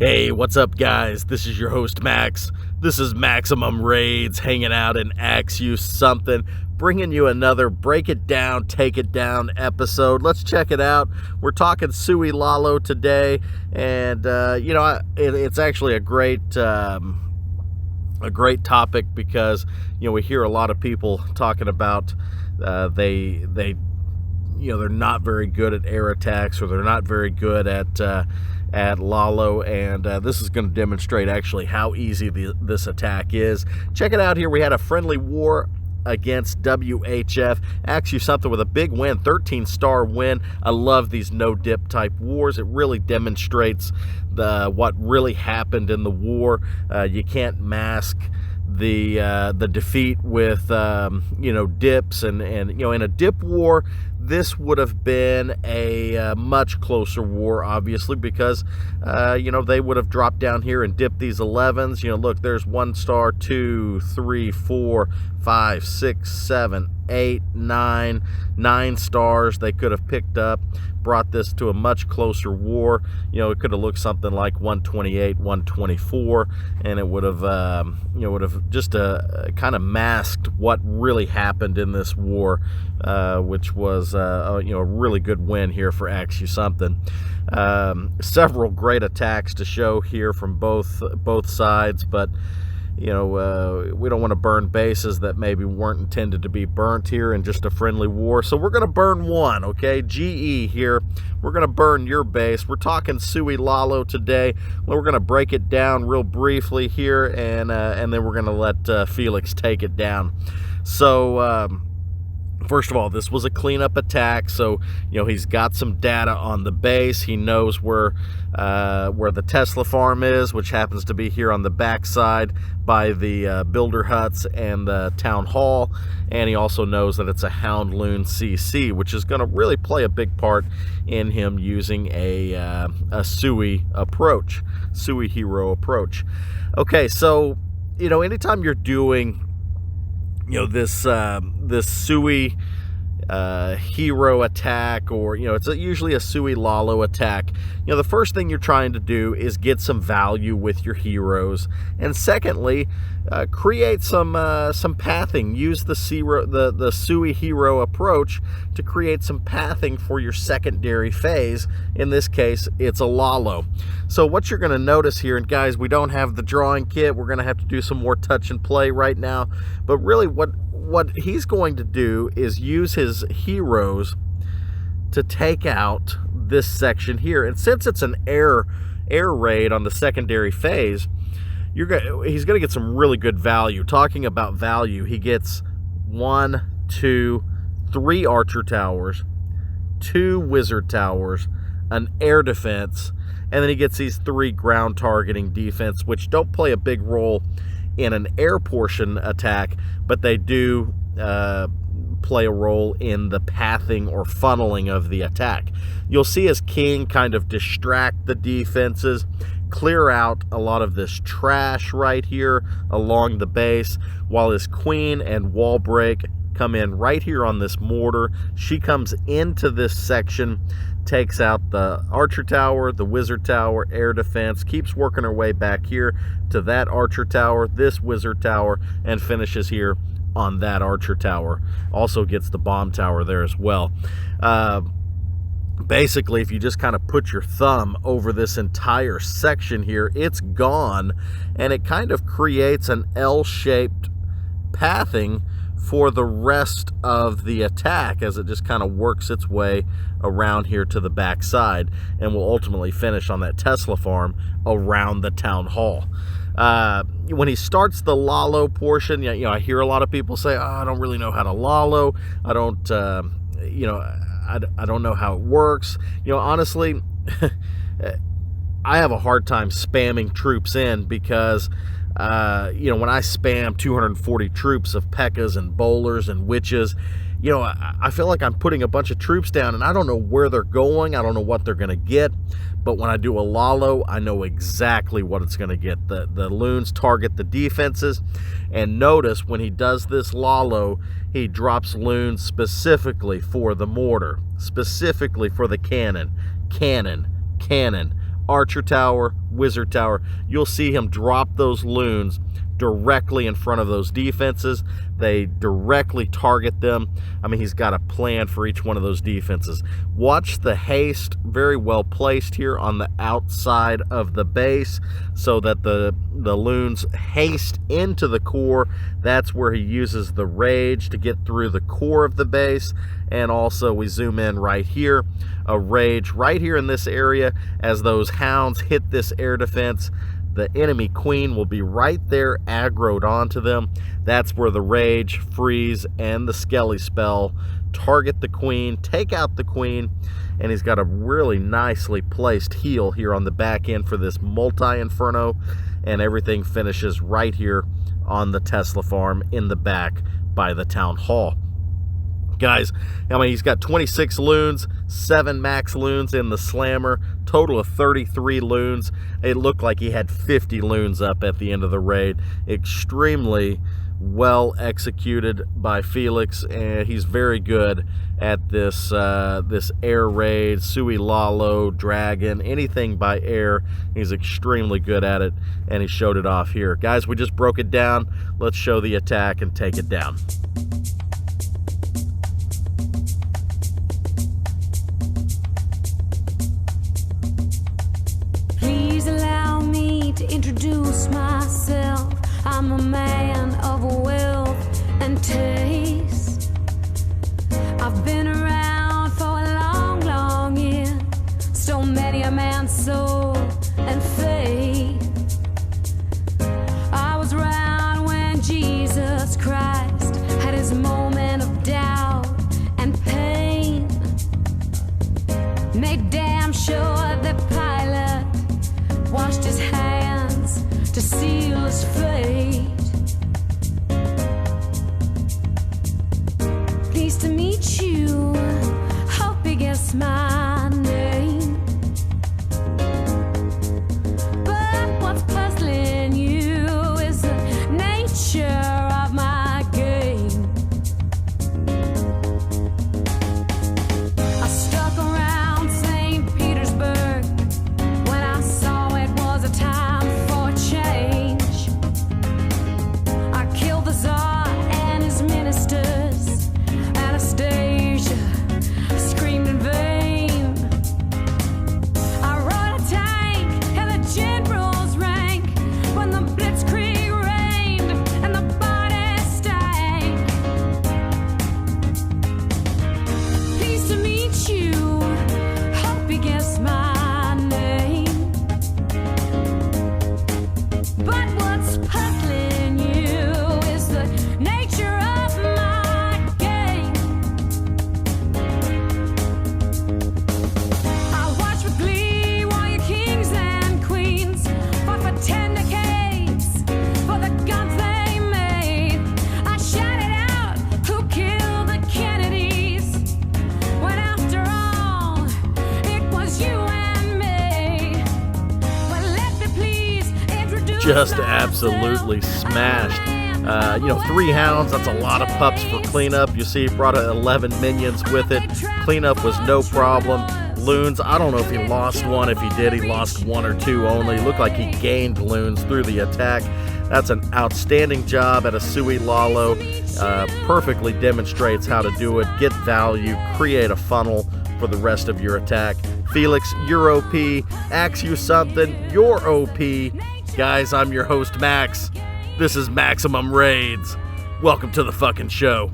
Hey, what's up, guys? This is your host, Max. This is Maximum Raids, hanging out in AxeYouSomethin, bringing you another Break It Down, Take It Down episode. Let's check it out. We're talking Sui LaLo today, and, it's actually a great topic because, we hear a lot of people talking about they're not very good at air attacks, or they're not very good at LaLo, and this is going to demonstrate actually how easy this attack is. Check it out here. We had a friendly war against WHF. AxeYouSomethin with a big win, 13-star win. I love these no-dip type wars. It really demonstrates what really happened in the war. You can't mask the defeat with dips, and in a dip war, this would have been a much closer war, obviously, because they would have dropped down here and dipped these 11s. Look, there's 1 star, 2, 3, 4, 5, 6, 7, 8, 9 stars they could have picked up, brought this to a much closer war. It could have looked something like 128, 124, and it would have just kind of masked what really happened in this war, which was a really good win here for AxeYouSomethin. Several great attacks to show here from both sides, but we don't want to burn bases that maybe weren't intended to be burnt here in just a friendly war. So we're going to burn one, okay? GE here. We're going to burn your base. We're talking Sui LaLo today. We're going to break it down real briefly here, and then we're going to let Felix take it down. So, first of all, this was a cleanup attack, so he's got some data on the base. He knows where the Tesla farm is, which happens to be here on the backside by the builder huts and the town hall, and he also knows that it's a Hound Loon CC, which is going to really play a big part in him using a Sui approach, Sui hero approach. Okay, so anytime you're doing this Sui hero attack, or it's usually a Sui LaLo attack, the first thing you're trying to do is get some value with your heroes, and secondly, create some pathing. Use the Sui hero approach to create some pathing for your secondary phase. In this case, it's a LaLo. So what you're going to notice here, and guys, we don't have the drawing kit, we're going to have to do some more touch and play right now, but really what he's going to do is use his heroes to take out this section here. And since it's an air raid on the secondary phase, he's going to get some really good value. Talking about value, he gets 1, 2, 3 archer towers, 2 wizard towers, an air defense, and then he gets these 3 ground targeting defense, which don't play a big role in an air portion attack, but they do play a role in the pathing or funneling of the attack. You'll see his king kind of distract the defenses, clear out a lot of this trash right here along the base, while his queen and wall break come in right here on this mortar. She comes into this section, takes out the archer tower, the wizard tower, air defense, keeps working her way back here to that archer tower, this wizard tower, and finishes here on that archer tower. Also gets the bomb tower there as well. Basically, if you just kind of put your thumb over this entire section here, it's gone, and it kind of creates an L-shaped pathing for the rest of the attack as it just kind of works its way around here to the back side, and will ultimately finish on that Tesla farm around the town hall. When he starts the LaLo portion, I hear a lot of people say, "Oh, I don't really know how to LaLo. I don't, I don't know how it works." Honestly, I have a hard time spamming troops in because when I spam 240 troops of P.E.K.K.A.s and bowlers and witches, I feel like I'm putting a bunch of troops down, and I don't know where they're going. I don't know what they're going to get. But when I do a LaLo, I know exactly what it's going to get. The loons target the defenses, and notice when he does this LaLo, he drops loons specifically for the mortar, specifically for the cannon, archer tower, wizard tower, you'll see him drop those loons directly in front of those defenses. They directly target them. I mean, he's got a plan for each one of those defenses. Watch the haste, very well placed here on the outside of the base so that the loons haste into the core. That's where he uses the rage to get through the core of the base. And also we zoom in right here, a rage right here in this area. As those hounds hit this air defense, the enemy queen will be right there aggroed onto them. That's where the rage, freeze, and the skelly spell target the queen, take out the queen, and he's got a really nicely placed heal here on the back end for this multi-inferno, and everything finishes right here on the Tesla farm in the back by the town hall. Guys, I mean, he's got 26 loons, 7 max loons in the slammer, total of 33 loons. It looked like he had 50 loons up at the end of the raid. Extremely well executed by Felix, and he's very good at this this air raid, Sui LaLo, dragon, anything by air. He's extremely good at it, and he showed it off here. Guys, we just broke it down. Let's show the attack and take it down. Introduce myself. I'm a man of wealth and taste. I've been around for a long, long year. Stole many a man's soul and faith. I was around when Jesus Christ had his moment of doubt and pain. Made damn sure that Pilate washed his hands to seal his fate. Pleased to meet you, hope you guess my name. But what's puzzling you is the nature of my game. I stuck around St. Petersburg when I saw it was a time for change. I killed the Tsar and his ministers. Anastasia screamed in vain. I rode a tank and the generals rank when the blitzkrieg reigned and the bodies stank. Pleased to meet you, hope you guess my name. But what's puzzling you is the nature of my game. I watch with glee while your kings and queens fought for 10 decades for the guns they made. I shouted out, who killed the Kennedys? When after all, it was you and me. Well, let me please introduce Just myself. absolutely smashed. 3 hounds, that's a lot of pups for cleanup. You see, he brought 11 minions with it. Cleanup was no problem. Loons, I don't know if he lost one. If he did, he lost 1 or 2 only. Looked like he gained loons through the attack. That's an outstanding job at a Sui LaLo. Perfectly demonstrates how to do it, get value, create a funnel for the rest of your attack. Felix, you're OP. AxeYouSomethin, you're OP. Guys, I'm your host, Max. This is Maximum Raids. Welcome to the fucking show.